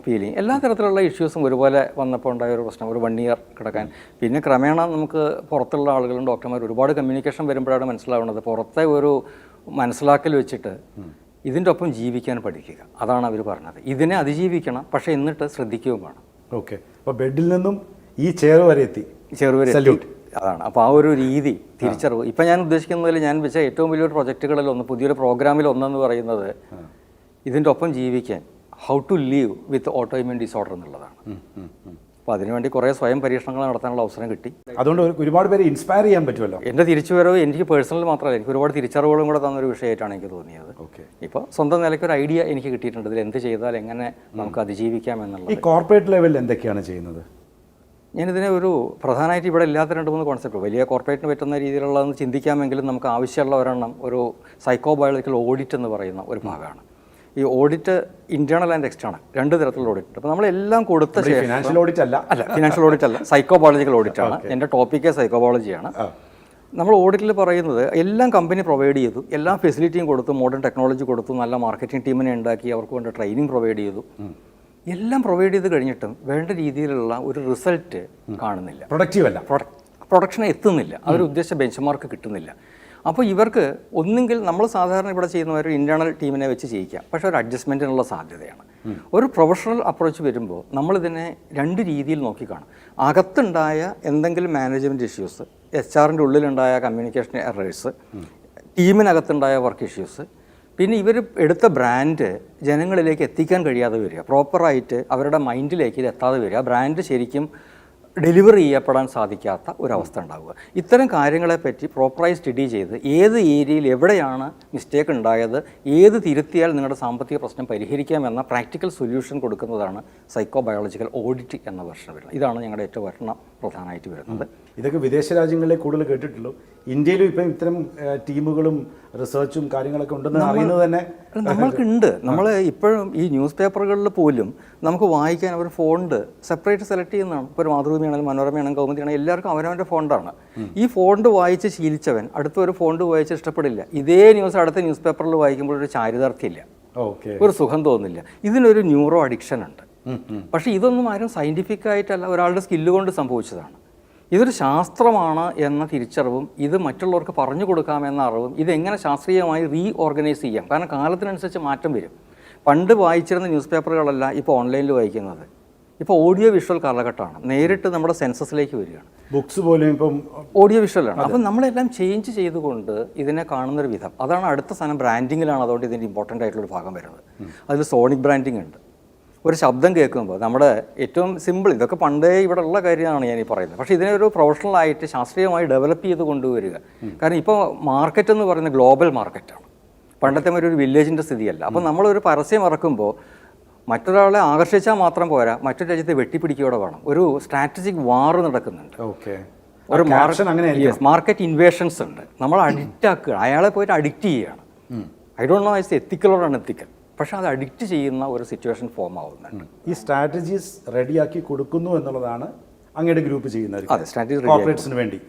ഫീലിംഗ്, എല്ലാ തരത്തിലുള്ള ഇഷ്യൂസും ഒരുപോലെ വന്നപ്പോൾ ഉണ്ടായ ഒരു പ്രശ്നം, ഒരു 1 ഇയർ കിടക്കാൻ. പിന്നെ ക്രമേണ നമുക്ക് പുറത്തുള്ള ആളുകളും ഡോക്ടർമാർ ഒരുപാട് കമ്മ്യൂണിക്കേഷൻ വരുമ്പോഴാണ് മനസ്സിലാവുന്നത്, പുറത്തെ ഒരു മനസ്സിലാക്കൽ വെച്ചിട്ട് ഇതിൻ്റെ ഒപ്പം ജീവിക്കാൻ പഠിക്കുക. അതാണ് അവർ പറഞ്ഞത്. ഇതിനെ അതിജീവിക്കണം, പക്ഷേ എന്നിട്ട് ശ്രദ്ധിക്കുകയും വേണം. ഓക്കെ. അപ്പോൾ ബെഡിൽ നിന്നും ഈ ചെയർ വരെ എത്തി. അതാണ്. അപ്പോൾ ആ ഒരു രീതി, തിരിച്ചറിവ്. ഇപ്പം ഞാൻ ഉദ്ദേശിക്കുന്നതിൽ ഞാൻ വെച്ച ഏറ്റവും വലിയൊരു പ്രൊജക്റ്റുകളിലൊന്ന്, പുതിയൊരു പ്രോഗ്രാമിൽ ഒന്നെന്ന് പറയുന്നത് ഇതിൻ്റെ ഒപ്പം ജീവിക്കാൻ, how to live with autoimmune disorder എന്നുള്ളതാണ്. അപ്പോൾ അതിനുവേണ്ടി കുറേ സ്വയം പരീക്ഷണങ്ങൾ നടത്താനുള്ള അവസരം കിട്ടി. അതുകൊണ്ട് ഒരുപാട് പേര് ഇൻസ്പയർ ചെയ്യാൻ പറ്റുമല്ലോ. എൻ്റെ തിരിച്ചുവരവ് എനിക്ക് പേഴ്സണൽ മാത്രമല്ല, എനിക്ക് ഒരുപാട് തിരിച്ചറിവുകളും കൂടെ തന്നൊരു വിഷയമായിട്ടാണ് എനിക്ക് തോന്നിയത്. ഇപ്പോൾ സ്വന്തം നിലയ്ക്ക് ഒരു ഐഡിയ എനിക്ക് കിട്ടിയിട്ടുണ്ട്, ഇതിൽ എന്ത് ചെയ്താൽ എങ്ങനെ നമുക്ക് അതിജീവിക്കാം എന്നുള്ളത്. ഈ കോർപ്പറേറ്റ് ലെവലിൽ എന്തൊക്കെയാണ് ചെയ്യുന്നത്? ഞാനിതിനെ ഒരു പ്രധാനമായിട്ട് ഇവിടെ ഇല്ലാത്ത 2-3 കോൺസെപ്റ്റ്, വലിയ കോർപ്പറേറ്റിന് പറ്റുന്ന രീതിയിലുള്ളതെന്ന് ചിന്തിക്കാമെങ്കിലും നമുക്ക് ആവശ്യമുള്ള ഒരെണ്ണം ഒരു സൈക്കോബയോളജിക്കൽ ഓഡിറ്റ് എന്ന് പറയുന്ന ഒരു ഭാഗമാണ്. ഈ ഓഡിറ്റ് ഇൻറ്റേർണൽ ആൻഡ് എക്സ്റ്റേണൽ 2 തരത്തിലുള്ള ഓഡിറ്റ്. അപ്പോൾ നമ്മളെല്ലാം കൊടുത്ത ശേഷം, ഫിനാൻഷ്യൽ ഓഡിറ്റ് അല്ല, സൈക്കോബയോളജിക്കൽ ഓഡിറ്റാണ്. എൻ്റെ ടോപ്പിക്കേ സൈക്കോബയോളജിയാണ്. നമ്മൾ ഓഡിറ്റിൽ പറയുന്നത് എല്ലാം കമ്പനി പ്രൊവൈഡ് ചെയ്തു, എല്ലാ ഫെസിലിറ്റിയും കൊടുത്തു, മോഡേൺ ടെക്നോളജി കൊടുത്തു, നല്ല മാർക്കറ്റിംഗ് ടീമിനെ ഉണ്ടാക്കി, അവർക്ക് വേണ്ട ട്രെയിനിങ് പ്രൊവൈഡ് ചെയ്തു, എല്ലാം പ്രൊവൈഡ് ചെയ്ത് കഴിഞ്ഞിട്ടും വേണ്ട രീതിയിലുള്ള ഒരു റിസൾട്ട് കാണുന്നില്ല. പ്രൊഡക്ഷന് എത്തുന്നില്ല, അവർ ഉദ്ദേശിച്ച ബെഞ്ച് മാർക്ക് കിട്ടുന്നില്ല. അപ്പോൾ ഇവർക്ക് ഒന്നുകിൽ നമ്മൾ സാധാരണ ഇവിടെ ചെയ്യുന്ന ഒരു ഇൻറ്റേർണൽ ടീമിനെ വെച്ച് ചെയ്യിക്കാം, പക്ഷേ ഒരു അഡ്ജസ്റ്റ്മെൻറ്റിനുള്ള സാധ്യതയാണ്. ഒരു പ്രൊഫഷണൽ അപ്രോച്ച് വരുമ്പോൾ നമ്മളിതിനെ 2 രീതിയിൽ നോക്കിക്കാണും. അകത്തുണ്ടായ എന്തെങ്കിലും മാനേജ്മെൻറ്റ് ഇഷ്യൂസ്, HR-ൻ്റെ ഉള്ളിലുണ്ടായ കമ്മ്യൂണിക്കേഷൻ എറേഴ്സ്, ടീമിനകത്തുണ്ടായ വർക്ക് ഇഷ്യൂസ്, പിന്നെ ഇവർ എടുത്ത ബ്രാൻഡ് ജനങ്ങളിലേക്ക് എത്തിക്കാൻ കഴിയാതെ വരിക, പ്രോപ്പറായിട്ട് അവരുടെ മൈൻഡിലേക്ക് ഇത് എത്താതെ വരിക, ബ്രാൻഡ് ശരിക്കും ഡെലിവറി ചെയ്യപ്പെടാൻ സാധിക്കാത്ത ഒരവസ്ഥ ഉണ്ടാവുക. ഇത്തരം കാര്യങ്ങളെപ്പറ്റി പ്രോപ്പറായി സ്റ്റഡി ചെയ്ത് ഏത് ഏരിയയിൽ എവിടെയാണ് മിസ്റ്റേക്ക് ഉണ്ടായത്, ഏത് തിരുത്തിയാൽ നിങ്ങളുടെ സാമ്പത്തിക പ്രശ്നം പരിഹരിക്കാമെന്ന പ്രാക്ടിക്കൽ സൊല്യൂഷൻ കൊടുക്കുന്നതാണ് സൈക്കോബയോളജിക്കൽ ഓഡിറ്റ് എന്ന വെർഷൻ വരുന്നത്. ഇതാണ് ഞങ്ങളുടെ ഏറ്റവും ഒരെണ്ണം പ്രധാനമായിട്ട് വരുന്നത്. ഇതൊക്കെ വിദേശ രാജ്യങ്ങളിലെ കൂടുതൽ കേട്ടിട്ടുള്ളൂ. ഇന്ത്യയിലും ഇപ്പം ഇത്തരം ടീമുകളും റിസർച്ചും കാര്യങ്ങളൊക്കെ ഉണ്ടെന്ന് അറിയുന്നത് തന്നെ നമ്മൾക്കുണ്ട്. നമ്മൾ ഇപ്പോഴും ഈ ന്യൂസ് പേപ്പറുകളിൽ പോലും നമുക്ക് വായിക്കാൻ അവർ ഫോണ്ട് സെപ്പറേറ്റ് സെലക്ട് ചെയ്യുന്നതാണ്. ഇപ്പോൾ ഒരു മാതൃഭൂമിയാണെങ്കിലും മനോരമയാണെങ്കിലും കൗമുദിയാണെങ്കിലും എല്ലാവർക്കും അവനവൻ്റെ ഫോണ്ടാണ്. ഈ ഫോണ്ട് വായിച്ച് ശീലിച്ചവൻ അടുത്ത ഒരു ഫോണ്ട് വായിച്ച് ഇഷ്ടപ്പെടില്ല. ഇതേ ന്യൂസ് അടുത്ത ന്യൂസ് പേപ്പറിൽ വായിക്കുമ്പോൾ ഒരു ചാരിതാർത്ഥ്യമില്ല. ഓക്കെ. ഒരു സുഖം തോന്നില്ല. ഇതിനൊരു ന്യൂറോ അഡിക്ഷൻ ഉണ്ട്. പക്ഷേ ഇതൊന്നും ആരും സയൻറ്റിഫിക് ആയിട്ടല്ല, ഒരാളുടെ സ്കില്ല് കൊണ്ട് സംഭവിച്ചതാണ്. ഇതൊരു ശാസ്ത്രമാണ് എന്ന തിരിച്ചറിവും ഇത് മറ്റുള്ളവർക്ക് പറഞ്ഞു കൊടുക്കാമെന്ന അറിവും ഇതെങ്ങനെ ശാസ്ത്രീയമായി റീഓർഗനൈസ് ചെയ്യാം. കാരണം കാലത്തിനനുസരിച്ച് മാറ്റം വരും. പണ്ട് വായിച്ചിരുന്ന ന്യൂസ് പേപ്പറുകളല്ല ഇപ്പോൾ ഓൺലൈനിൽ വായിക്കുന്നത്. ഇപ്പോൾ ഓഡിയോ വിഷ്വൽ കാലഘട്ടമാണ്. നേരിട്ട് നമ്മുടെ സെൻസസിലേക്ക് വരികയാണ്. ബുക്സ് പോലും ഇപ്പം ഓഡിയോ വിഷ്വലാണ്. അപ്പം നമ്മളെല്ലാം ചേഞ്ച് ചെയ്തുകൊണ്ട് ഇതിനെ കാണുന്നൊരു വിധം, അതാണ് അടുത്ത സാധനം. ബ്രാൻഡിങ്ങിലാണ് അതുകൊണ്ട് ഇതിൻ്റെ ഇമ്പോർട്ടൻ്റ് ആയിട്ടുള്ളൊരു ഭാഗം വരുന്നത്. അതിൽ സോണിക് ബ്രാൻഡിങ് ഉണ്ട്. ഒരു ശബ്ദം കേൾക്കുമ്പോൾ നമ്മുടെ ഏറ്റവും സിമ്പിൾ, ഇതൊക്കെ പണ്ടേ ഇവിടെ ഉള്ള കാര്യമാണ് ഞാൻ ഈ പറയുന്നത്. പക്ഷേ ഇതിനെ ഒരു പ്രൊഫഷണലായിട്ട് ശാസ്ത്രീയമായി ഡെവലപ്പ് ചെയ്ത് കൊണ്ടുവരിക. കാരണം ഇപ്പോൾ മാർക്കറ്റ് എന്ന് പറയുന്നത് ഗ്ലോബൽ മാർക്കറ്റാണ്. പണ്ടത്തെ ഒരു വില്ലേജിൻ്റെ സ്ഥിതിയല്ല. അപ്പം നമ്മളൊരു പരസ്യം ഇറക്കുമ്പോൾ മറ്റൊരാളെ ആകർഷിച്ചാൽ മാത്രം പോരാ, മറ്റൊരു രാജ്യത്തെ വെട്ടിപ്പിടിക്കുകയോടെ വേണം. ഒരു സ്ട്രാറ്റജിക് വാർ നടക്കുന്നുണ്ട്. ഒരു മാർക്കറ്റ് ഇൻവേഷൻസ് ഉണ്ട്. നമ്മൾ അഡിക്റ്റ് ആക്കുക, അയാളെ പോയിട്ട് അഡിക്റ്റ് ചെയ്യുകയാണ്. I don't know it's ethical or unethical, പക്ഷേ അത് അഡിക്റ്റ് ചെയ്യുന്ന ഒരു സിറ്റുവേഷൻ ഫോം ആവുന്നുണ്ട്. ഈ സ്ട്രാറ്റജീസ് റെഡിയാക്കി കൊടുക്കുന്നു എന്നുള്ളതാണ് അങ്ങയുടെ ഗ്രൂപ്പ് ചെയ്യുന്നത്. അതെ, സ്ട്രാറ്റജി കോർപ്പറേറ്റ്സിന് വേണ്ടി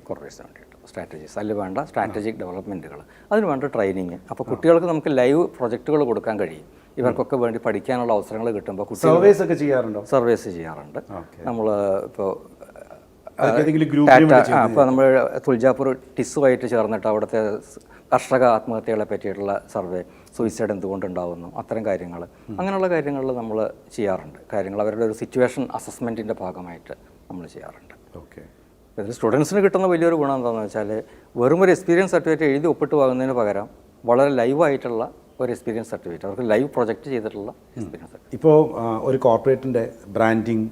സ്ട്രാറ്റജീസ്, അതിൽ വേണ്ട സ്ട്രാറ്റജിക് ഡെവലപ്മെൻറ്റുകൾ, അതിന് വേണ്ട ട്രെയിനിങ്. അപ്പോൾ കുട്ടികൾക്ക് നമുക്ക് ലൈവ് പ്രൊജക്റ്റുകൾ കൊടുക്കാൻ കഴിയും. ഇവർക്കൊക്കെ വേണ്ടി പഠിക്കാനുള്ള അവസരങ്ങൾ കിട്ടുമ്പോൾ സർവേസ് ഒക്കെ ചെയ്യാറുണ്ടോ? സർവേസ് ചെയ്യാറുണ്ട്. നമ്മൾ ഇപ്പോൾ ഗ്രൂപ്പ് അപ്പോൾ നമ്മൾ തുൾജാപൂർ ടിസ്സുമായിട്ട് ചേർന്നിട്ട് അവിടുത്തെ കർഷക ആത്മഹത്യകളെ പറ്റിയിട്ടുള്ള സർവേ, സൂയിസൈഡ് എന്തുകൊണ്ടുണ്ടാകുന്നു, അത്തരം കാര്യങ്ങൾ, അങ്ങനെയുള്ള കാര്യങ്ങളിൽ നമ്മൾ ചെയ്യാറുണ്ട്. കാര്യങ്ങൾ അവരുടെ ഒരു സിറ്റുവേഷൻ അസസ്മെൻറ്റിൻ്റെ ഭാഗമായിട്ട് നമ്മൾ ചെയ്യാറുണ്ട്. ഓക്കെ. ഇതിൽ സ്റ്റുഡൻസിന് കിട്ടുന്ന വലിയൊരു ഗുണം എന്താണെന്ന് വെച്ചാൽ, വെറും ഒരു എക്സ്പീരിയൻസ് സർട്ടിഫിക്കറ്റ് എഴുതി ഒപ്പിട്ട് വാങ്ങുന്നതിന് പകരം വളരെ ലൈവായിട്ടുള്ള ഒരു എക്സ്പീരിയൻസ് സർട്ടിഫിക്കറ്റ്, അവർക്ക് ലൈവ് പ്രൊജക്റ്റ് ചെയ്തിട്ടുള്ള എക്സ്പീരിയൻസ് സർട്ടിഫിക്കറ്റ്. ഇപ്പോൾ ഒരു കോർപ്പറേറ്റിൻ്റെ ബ്രാൻഡിങ്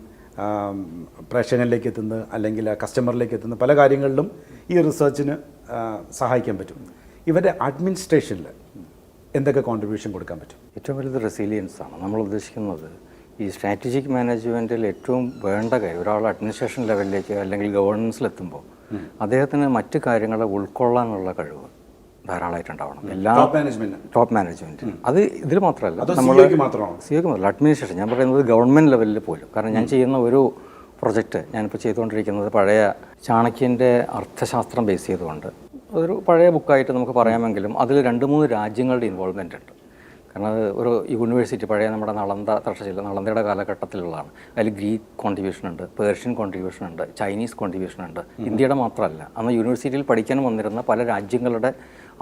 പ്രേക്ഷകരിലേക്ക് എത്തുന്ന അല്ലെങ്കിൽ കസ്റ്റമറിലേക്ക് എത്തുന്ന പല കാര്യങ്ങളിലും ഈ റിസർച്ചിന് സഹായിക്കാൻ പറ്റും. ഇവരുടെ അഡ്മിനിസ്ട്രേഷനിൽ എന്തൊക്കെ കോൺട്രിബ്യൂഷൻ കൊടുക്കാൻ പറ്റും? ഏറ്റവും വലുത് റെസിലിയൻസ് ആണ്. നമ്മൾ ഉദ്ദേശിക്കുന്നത് ഈ സ്ട്രാറ്റജിക് മാനേജ്മെൻറ്റിൽ ഏറ്റവും വേണ്ട കാര്യം, ഒരാൾ അഡ്മിനിസ്ട്രേഷൻ ലെവലിലേക്ക് അല്ലെങ്കിൽ ഗവേണൻസിലെത്തുമ്പോൾ അദ്ദേഹത്തിന് മറ്റു കാര്യങ്ങളെ ഉൾക്കൊള്ളാനുള്ള കഴിവ് ധാരാളമായിട്ടുണ്ടാവണം. എല്ലാ ടോപ്പ് മാനേജ്മെൻറ്റ് അത് ഇതിൽ മാത്രമല്ല, നമ്മൾ സിഒക്ക് മാത്രമല്ല, അഡ്മിനിസ്ട്രേഷൻ, ഞാൻ പറയുന്നത് ഗവൺമെൻറ് ലെവലിൽ പോലും. കാരണം ഞാൻ ചെയ്യുന്ന ഒരു പ്രൊജക്റ്റ് ഞാനിപ്പോൾ ചെയ്തുകൊണ്ടിരിക്കുന്നത് പഴയ ചാണക്യൻ്റെ അർത്ഥശാസ്ത്രം ബേസ് ചെയ്തുകൊണ്ട് ഒരു പഴയ ബുക്കായിട്ട് നമുക്ക് പറയാമെങ്കിലും അതിൽ 2-3 രാജ്യങ്ങളുടെ ഇൻവോൾവ്മെൻ്റ് ഉണ്ട്. കാരണം അത് ഒരു യൂണിവേഴ്സിറ്റി, പഴയ നമ്മുടെ നളന്ദ തക്ഷശില, നളന്ദയുടെ കാലഘട്ടത്തിലുള്ളതാണ്. അതിൽ ഗ്രീക്ക് കോൺട്രിബ്യൂഷൻ ഉണ്ട്, പേർഷ്യൻ കോൺട്രിബ്യൂഷൻ ഉണ്ട്, ചൈനീസ് കോൺട്രിബ്യൂഷൻ ഉണ്ട്. ഇന്ത്യയുടെ മാത്രമല്ല, അന്ന് യൂണിവേഴ്സിറ്റിയിൽ പഠിക്കാൻ വന്നിരുന്ന പല രാജ്യങ്ങളുടെ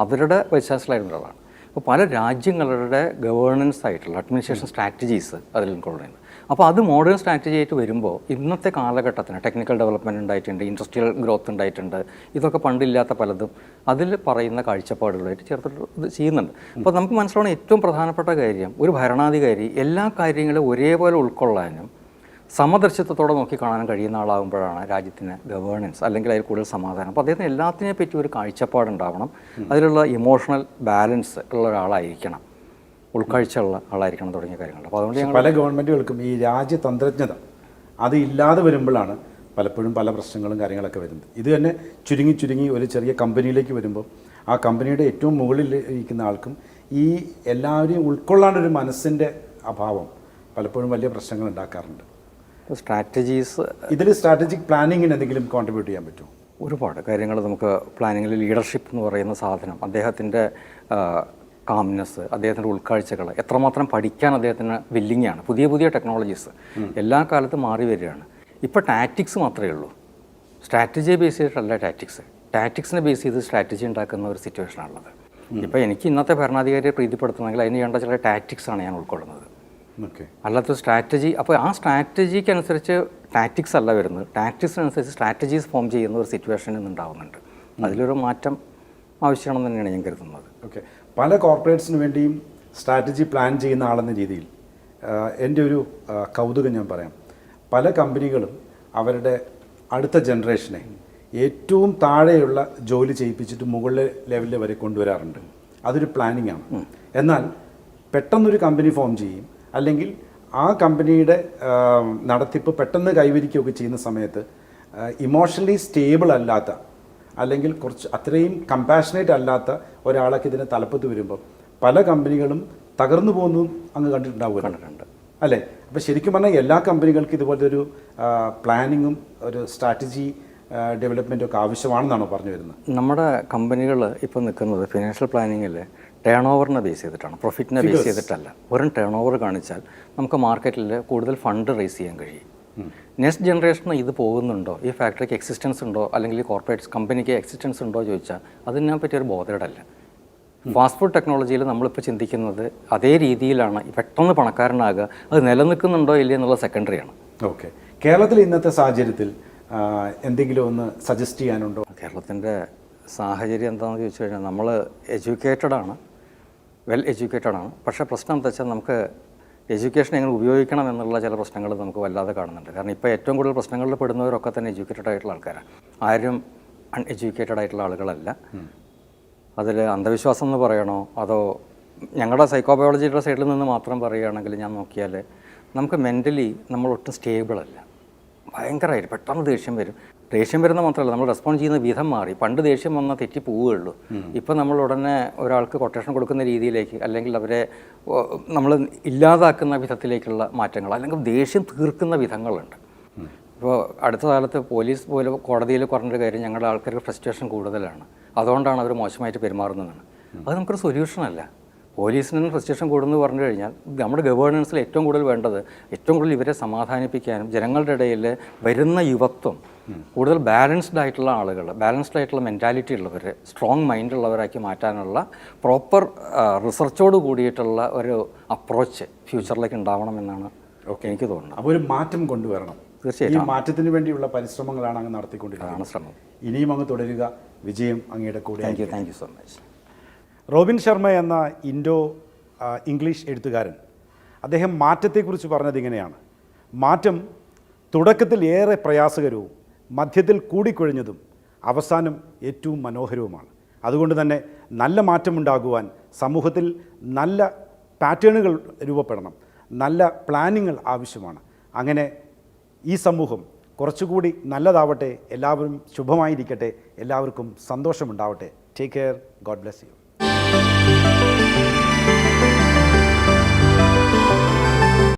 അവരുടെ വൈസ്-ചാൻസലറായിരുന്നതാണ്. അപ്പോൾ പല രാജ്യങ്ങളുടെ ഗവേണൻസ് ആയിട്ടുള്ള അഡ്മിനിസ്ട്രേഷൻ സ്ട്രാറ്റജീസ് അതിൽ ഇൻക്ലൂഡ് ചെയ്യുന്നത്. അപ്പോൾ അത് മോഡേൺ സ്ട്രാറ്റജി ആയിട്ട് വരുമ്പോൾ ഇന്നത്തെ കാലഘട്ടത്തിന് ടെക്നിക്കൽ ഡെവലപ്മെൻറ്റ് ഉണ്ടായിട്ടുണ്ട്, ഇൻഡസ്ട്രിയൽ ഗ്രോത്ത് ഉണ്ടായിട്ടുണ്ട്. ഇതൊക്കെ പണ്ടില്ലാത്ത പലതും അതിൽ പറയുന്ന കാഴ്ചപ്പാടുകളായിട്ട് ചേർത്തിട്ട് ഇത് ചെയ്യുന്നുണ്ട്. അപ്പോൾ നമുക്ക് മനസ്സിലാവുന്ന ഏറ്റവും പ്രധാനപ്പെട്ട കാര്യം, ഒരു ഭരണാധികാരി എല്ലാ കാര്യങ്ങളും ഒരേപോലെ ഉൾക്കൊള്ളാനും സമദർശിത്വത്തോടെ നോക്കിക്കാണാനും കഴിയുന്ന ആളാകുമ്പോഴാണ് രാജ്യത്തിന് ഗവേണൻസ് അല്ലെങ്കിൽ അതിൽ കൂടുതൽ സമാധാനം. അപ്പോൾ അദ്ദേഹത്തിന് എല്ലാത്തിനെ പറ്റി ഒരു കാഴ്ചപ്പാടുണ്ടാവണം, അതിലുള്ള ഇമോഷണൽ ബാലൻസ് ഉള്ള ഒരാളായിരിക്കണം, ഉൾക്കാഴ്ചയുള്ള ആളായിരിക്കണം തുടങ്ങിയ കാര്യങ്ങൾ. അപ്പോൾ അതുകൊണ്ട് പല ഗവൺമെൻറ്റുകൾക്കും ഈ രാജ്യതന്ത്രജ്ഞത അത് ഇല്ലാതെ വരുമ്പോഴാണ് പലപ്പോഴും പല പ്രശ്നങ്ങളും കാര്യങ്ങളൊക്കെ വരുന്നത്. ഇത് തന്നെ ചുരുങ്ങി ഒരു ചെറിയ കമ്പനിയിലേക്ക് വരുമ്പോൾ ആ കമ്പനിയുടെ ഏറ്റവും മുകളിൽ ഇരിക്കുന്ന ആൾക്കും ഈ എല്ലാവരെയും ഉൾക്കൊള്ളാനൊരു മനസ്സിൻ്റെ അഭാവം പലപ്പോഴും വലിയ പ്രശ്നങ്ങൾ ഉണ്ടാക്കാറുണ്ട്. സ്ട്രാറ്റജീസ്, ഇതിൽ സ്ട്രാറ്റജിക് പ്ലാനിങ്ങിന് എന്തെങ്കിലും കോൺട്രിബ്യൂട്ട് ചെയ്യാൻ പറ്റുമോ? ഒരുപാട് കാര്യങ്ങൾ നമുക്ക് പ്ലാനിങ്ങിൽ ലീഡർഷിപ്പ് എന്ന് പറയുന്ന സാധനം, അദ്ദേഹത്തിൻ്റെ കാംനെസ്, അദ്ദേഹത്തിൻ്റെ ഉൾക്കാഴ്ചകൾ, എത്രമാത്രം പഠിക്കാൻ അദ്ദേഹത്തിന് വില്ലിങ്ങാണ്. പുതിയ ടെക്നോളജീസ് എല്ലാ കാലത്തും മാറി വരികയാണ്. ഇപ്പോൾ ടാറ്റിക്സ് മാത്രമേ ഉള്ളൂ, സ്ട്രാറ്റജിയെ ബേസ് ചെയ്തിട്ടല്ല ടാറ്റിക്സിനെ ബേസ് ചെയ്ത് സ്ട്രാറ്റജി ഉണ്ടാക്കുന്ന ഒരു സിറ്റുവേഷനാണുള്ളത്. ഇപ്പോൾ എനിക്ക് ഇന്നത്തെ ഭരണാധികാരിയെ പ്രീതിപ്പെടുത്തണമെങ്കിൽ അതിന് വേണ്ട ചില ടാറ്റിക്സാണ് ഞാൻ ഉൾക്കൊള്ളുന്നത്. അല്ലാത്ത സ്ട്രാറ്റജി, അപ്പോൾ ആ സ്ട്രാറ്റജിക്ക് അനുസരിച്ച് ടാറ്റിക്സ് അല്ല വരുന്നത്, ടാറ്റിക്സിനനുസരിച്ച് സ്ട്രാറ്റജീസ് ഫോം ചെയ്യുന്ന ഒരു സിറ്റുവേഷൻ ഇന്നുണ്ടാകുന്നുണ്ട്. അതിലൊരു മാറ്റം ആവശ്യമാണെന്ന് തന്നെയാണ് ഞാൻ കരുതുന്നത്. ഓക്കെ. പല കോർപ്പറേറ്റ്സിന് വേണ്ടിയും സ്ട്രാറ്റജി പ്ലാൻ ചെയ്യുന്ന ആളെന്ന രീതിയിൽ എൻ്റെ ഒരു കൗതുകം ഞാൻ പറയാം. പല കമ്പനികളും അവരുടെ അടുത്ത ജനറേഷനെ ഏറ്റവും താഴെയുള്ള ജോലി ചെയ്യിപ്പിച്ചിട്ട് മുകളിലെ ലെവലിൽ വരെ കൊണ്ടുവരാറുണ്ട്. അതൊരു പ്ലാനിങ് ആണ്. എന്നാൽ പെട്ടെന്നൊരു കമ്പനി ഫോം ചെയ്യും, അല്ലെങ്കിൽ ആ കമ്പനിയുടെ നടത്തിപ്പ് പെട്ടെന്ന് കൈവരിക്കുകയൊക്കെ ചെയ്യുന്ന സമയത്ത് ഇമോഷണലി സ്റ്റേബിൾ അല്ലാത്ത അല്ലെങ്കിൽ കുറച്ച് അത്രയും കമ്പാഷനേറ്റ് അല്ലാത്ത ഒരാളൊക്കെ ഇതിന് തലപ്പത്ത് വരുമ്പോൾ പല കമ്പനികളും തകർന്നു പോകുന്നതും അങ്ങ് കണ്ടിട്ടുണ്ട് അല്ലേ? അപ്പോൾ ശരിക്കും പറഞ്ഞാൽ എല്ലാ കമ്പനികൾക്കും ഇതുപോലത്തെ ഒരു പ്ലാനിങ്ങും ഒരു സ്ട്രാറ്റജി ഡെവലപ്മെൻറ്റും ഒക്കെ ആവശ്യമാണെന്നാണോ പറഞ്ഞു വരുന്നത്? നമ്മുടെ കമ്പനികൾ ഇപ്പോൾ നിൽക്കുന്നത് ഫിനാൻഷ്യൽ പ്ലാനിങ്ങിൽ ടേൺ ഓവറിനെ ബേസ് ചെയ്തിട്ടാണ്, പ്രോഫിറ്റിനെ ബേസ് ചെയ്തിട്ടല്ല. വെറും ടേൺ ഓവർ കാണിച്ചാൽ നമുക്ക് മാർക്കറ്റിൽ കൂടുതൽ ഫണ്ട് റേസ് ചെയ്യാൻ കഴിയും. നെക്സ്റ്റ് ജനറേഷന് ഇത് പോകുന്നുണ്ടോ, ഈ ഫാക്ടറിക്ക് എക്സിസ്റ്റൻസ് ഉണ്ടോ, അല്ലെങ്കിൽ ഈ കോർപ്പറേറ്റ് കമ്പനിക്ക് എക്സിസ്റ്റൻസ് ഉണ്ടോ ചോദിച്ചാൽ അതിനെ പറ്റി ഒരു ബോധേടല്ല. ഫാസ്റ്റ് ഫുഡ് ടെക്നോളജിയിൽ നമ്മളിപ്പോൾ ചിന്തിക്കുന്നത് അതേ രീതിയിലാണ്. പെട്ടെന്ന് പണക്കാരനാകുക, അത് നിലനിൽക്കുന്നുണ്ടോ ഇല്ലേ എന്നുള്ള സെക്കൻഡറിയാണ്. ഓക്കെ, കേരളത്തിൽ ഇന്നത്തെ സാഹചര്യത്തിൽ എന്തെങ്കിലും ഒന്ന് സജസ്റ്റ് ചെയ്യാനുണ്ടോ? കേരളത്തിൻ്റെ സാഹചര്യം എന്താണെന്ന് ചോദിച്ചു കഴിഞ്ഞാൽ നമ്മൾ എഡ്യൂക്കേറ്റഡ് ആണ്, വെൽ എഡ്യൂക്കേറ്റഡ് ആണ്. പക്ഷേ പ്രശ്നം എന്താ വെച്ചാൽ നമുക്ക് എഡ്യൂക്കേഷൻ എങ്ങനെ ഉപയോഗിക്കണം എന്നുള്ള ചില പ്രശ്നങ്ങൾ നമുക്ക് വല്ലാതെ കാണുന്നുണ്ട്. കാരണം ഇപ്പോൾ ഏറ്റവും കൂടുതൽ പ്രശ്നങ്ങളിൽ പെടുന്നവരൊക്കെ തന്നെ എഡ്യൂക്കേറ്റഡ് ആയിട്ടുള്ള ആൾക്കാരാണ്, ആരും അൺഎഡ്യൂക്കേറ്റഡ് ആയിട്ടുള്ള ആളുകളല്ല. അതിൽ അന്ധവിശ്വാസം എന്ന് പറയണോ അതോ ഞങ്ങളുടെ സൈക്കോബയോളജിയുടെ സൈഡിൽ നിന്ന് മാത്രം പറയുകയാണെങ്കിൽ ഞാൻ നോക്കിയാൽ നമുക്ക് മെൻ്റലി നമ്മൾ ഒട്ടും സ്റ്റേബിളല്ല. ഭയങ്കരമായിട്ട് പെട്ടെന്ന് ദേഷ്യം വരും. ദേഷ്യം വരുന്ന മാത്രമല്ല, നമ്മൾ റെസ്പോണ്ട് ചെയ്യുന്ന വിധം മാറി. പണ്ട് ദേഷ്യം വന്നാൽ തെറ്റി പോവുകയുള്ളൂ. ഇപ്പം നമ്മൾ ഉടനെ ഒരാൾക്ക് കൊട്ടേഷൻ കൊടുക്കുന്ന രീതിയിലേക്ക്, അല്ലെങ്കിൽ അവരെ നമ്മൾ ഇല്ലാതാക്കുന്ന വിധത്തിലേക്കുള്ള മാറ്റങ്ങൾ, അല്ലെങ്കിൽ ദേഷ്യം തീർക്കുന്ന വിധങ്ങളുണ്ട്. ഇപ്പോൾ അടുത്ത കാലത്ത് പോലീസ് പോലും കോടതിയിൽ പറഞ്ഞൊരു കാര്യം, ഞങ്ങളുടെ ആൾക്കാർക്ക് ഫ്രസ്ട്രേഷൻ കൂടുതലാണ്, അതുകൊണ്ടാണ് അവർ മോശമായിട്ട് പെരുമാറുന്നതാണ്. അത് നമുക്കൊരു സൊല്യൂഷനല്ല. പോലീസിന് ഫ്രസ്ട്രേഷൻ കൂടുന്നു പറഞ്ഞു കഴിഞ്ഞാൽ നമ്മുടെ ഗവേണൻസിൽ ഏറ്റവും കൂടുതൽ വേണ്ടത് ഏറ്റവും കൂടുതൽ ഇവരെ സമാധാനിപ്പിക്കാനും ജനങ്ങളുടെ ഇടയിൽ വരുന്ന യുവത്വം കൂടുതൽ ബാലൻസ്ഡ് ആയിട്ടുള്ള ആളുകൾ, ബാലൻസ്ഡ് ആയിട്ടുള്ള മെൻറ്റാലിറ്റി ഉള്ളവർ, സ്ട്രോങ് മൈൻഡ് ഉള്ളവരാക്കി മാറ്റാനുള്ള പ്രോപ്പർ റിസർച്ചോട് കൂടിയിട്ടുള്ള ഒരു അപ്രോച്ച് ഫ്യൂച്ചറിലേക്ക് ഉണ്ടാവണമെന്നാണ് എനിക്ക് തോന്നുന്നത്. അപ്പോൾ ഒരു മാറ്റം കൊണ്ടുവരണം. തീർച്ചയായിട്ടും ഈ മാറ്റത്തിന് വേണ്ടിയുള്ള പരിശ്രമങ്ങളാണ് അങ്ങ് നടത്തിക്കൊണ്ടിരിക്കുന്നത്. ശ്രമം ഇനിയും അങ്ങ് തുടരുക. വിജയം അങ്ങയുടെ കൂടെ. Thank you so much. Robin Sharma എന്ന ഇൻഡോ ഇംഗ്ലീഷ് എഴുത്തുകാരൻ, അദ്ദേഹം മാറ്റത്തെക്കുറിച്ച് പറഞ്ഞത് ഇങ്ങനെയാണ്: മാറ്റം തുടക്കത്തിൽ ഏറെ പ്രയാസകരവും മധ്യത്തിൽ കൂടിക്കൊഴിഞ്ഞതും അവസാനം ഏറ്റവും മനോഹരവുമാണ്. അതുകൊണ്ട് തന്നെ നല്ല മാറ്റമുണ്ടാകുവാൻ സമൂഹത്തിൽ നല്ല പാറ്റേണുകൾ രൂപപ്പെടണം, നല്ല പ്ലാനിങ്ങൾ ആവശ്യമാണ്. അങ്ങനെ ഈ സമൂഹം കുറച്ചുകൂടി നല്ലതാവട്ടെ, എല്ലാവരും ശുഭമായിരിക്കട്ടെ, എല്ലാവർക്കും സന്തോഷമുണ്ടാവട്ടെ. Take care. God bless U.